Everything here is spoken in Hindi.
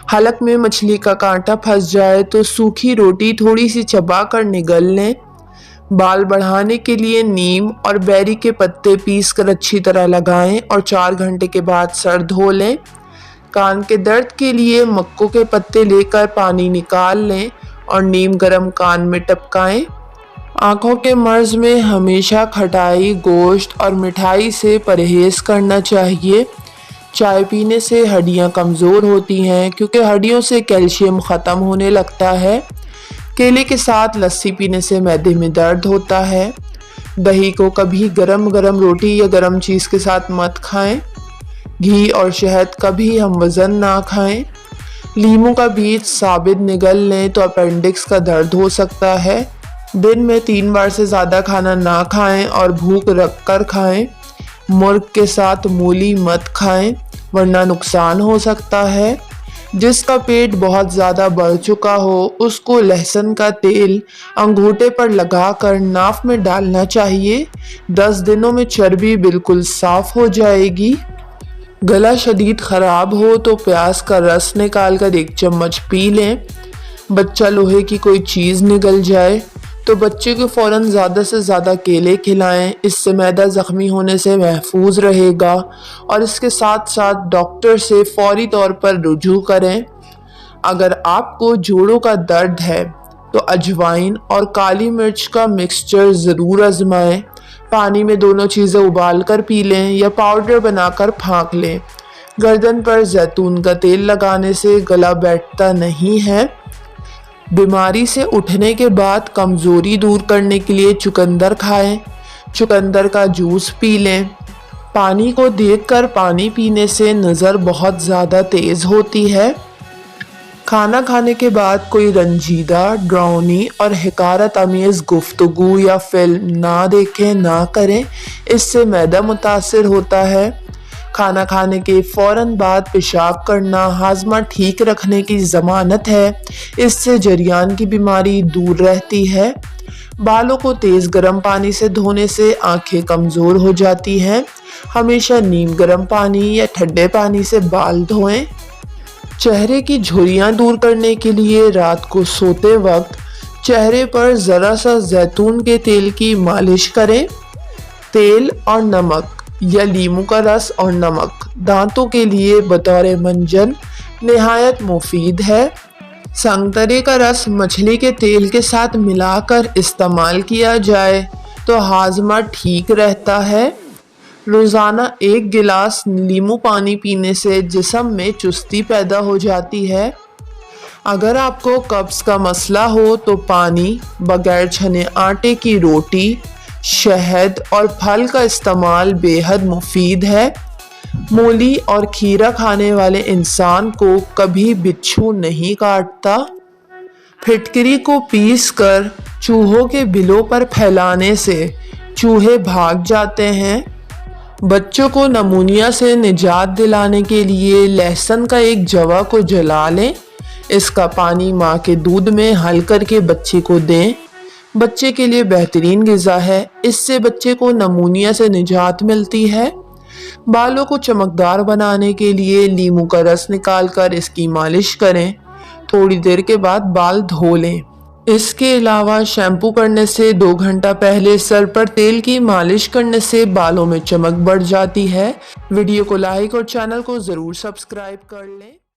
हलक में मछली का कांटा फंस जाए तो सूखी रोटी थोड़ी सी चबा कर निगल लें। बाल बढ़ाने के लिए नीम और बेरी के पत्ते पीस कर अच्छी तरह लगाएं और 4 घंटे के बाद सर धो लें। कान के दर्द के लिए मक्कों के पत्ते लेकर पानी निकाल लें और नीम गरम कान में टपकाएं। आंखों के मर्ज में हमेशा खटाई, गोश्त और मिठाई से परहेज करना चाहिए। चाय पीने से हड्डियां कमज़ोर होती हैं क्योंकि हड्डियों से कैल्शियम ख़त्म होने लगता है। केले के साथ लस्सी पीने से मैदे में दर्द होता है। दही को कभी गरम गरम रोटी या गरम चीज़ के साथ मत खाएं। घी और शहद कभी हम वज़न ना खाएं। लीमू का बीज साबित निगल लें तो अपेंडिक्स का दर्द हो सकता है। दिन में 3 बार से ज़्यादा खाना ना खाएं और भूख रख कर खाएं। मुर्ग के साथ मूली मत खाएं वरना नुकसान हो सकता है। जिसका पेट बहुत ज़्यादा बढ़ चुका हो उसको लहसुन का तेल अंगूठे पर लगाकर नाक में डालना चाहिए। 10 दिनों में चर्बी बिल्कुल साफ हो जाएगी। गला शदीद ख़राब हो तो प्याज का रस निकाल कर 1 चम्मच पी लें। बच्चा लोहे की कोई चीज़ निगल जाए तो बच्चे को फ़ौरन ज़्यादा से ज़्यादा केले खिलाएं। इससे मैदा ज़ख्मी होने से महफूज रहेगा और इसके साथ साथ डॉक्टर से फौरी तौर पर रुजू करें। अगर आपको जोड़ों का दर्द है तो अजवाइन और काली मिर्च का मिक्सचर ज़रूर आजमाएं। पानी में दोनों चीज़ें उबाल कर पी लें या पाउडर बनाकर फाँक लें। गर्दन पर जैतून का तेल लगाने से गला बैठता नहीं है। बीमारी से उठने के बाद कमज़ोरी दूर करने के लिए चुकंदर खाएं। चुकंदर का जूस पी लें। पानी को देखकर पानी पीने से नज़र बहुत ज़्यादा तेज़ होती है। खाना खाने के बाद कोई रंजीदा, डरावनी और हिकारत अमेज़ गुफ्तगू या फिल्म ना देखें, ना करें। इससे मैदा मुतासिर होता है। खाना खाने के फ़ौरन बाद पेशाब करना हाजमा ठीक रखने की ज़मानत है। इससे जरियान की बीमारी दूर रहती है। बालों को तेज़ गर्म पानी से धोने से आंखें कमज़ोर हो जाती हैं। हमेशा नीम गर्म पानी या ठंडे पानी से बाल धोएं। चेहरे की झुर्रियाँ दूर करने के लिए रात को सोते वक्त चेहरे पर ज़रा सा जैतून के तेल की मालिश करें। तेल और नमक या लीमू का रस और नमक दांतों के लिए बतौर मंजन निहायत मुफीद है। संतरे का रस मछली के तेल के साथ मिलाकर इस्तेमाल किया जाए तो हाजमा ठीक रहता है। रोज़ाना 1 गिलास नींबू पानी पीने से जिस्म में चुस्ती पैदा हो जाती है। अगर आपको कब्ज़ का मसला हो तो पानी, बगैर छने आटे की रोटी, शहद और फल का इस्तेमाल बेहद मुफीद है। मूली और खीरा खाने वाले इंसान को कभी बिच्छू नहीं काटता। फिटकरी को पीसकर चूहों के बिलों पर फैलाने से चूहे भाग जाते हैं। बच्चों को नमूनिया से निजात दिलाने के लिए लहसुन का एक जवा को जला लें। इसका पानी माँ के दूध में हल करके बच्चे को दें। बच्चे के लिए बेहतरीन ग़िज़ा है। इससे बच्चे को नमूनिया से निजात मिलती है। बालों को चमकदार बनाने के लिए लीमू का रस निकालकर इसकी मालिश करें। थोड़ी देर के बाद बाल धो लें। इसके अलावा शैम्पू करने से 2 घंटा पहले सर पर तेल की मालिश करने से बालों में चमक बढ़ जाती है। वीडियो को लाइक और चैनल को ज़रूर सब्सक्राइब कर लें।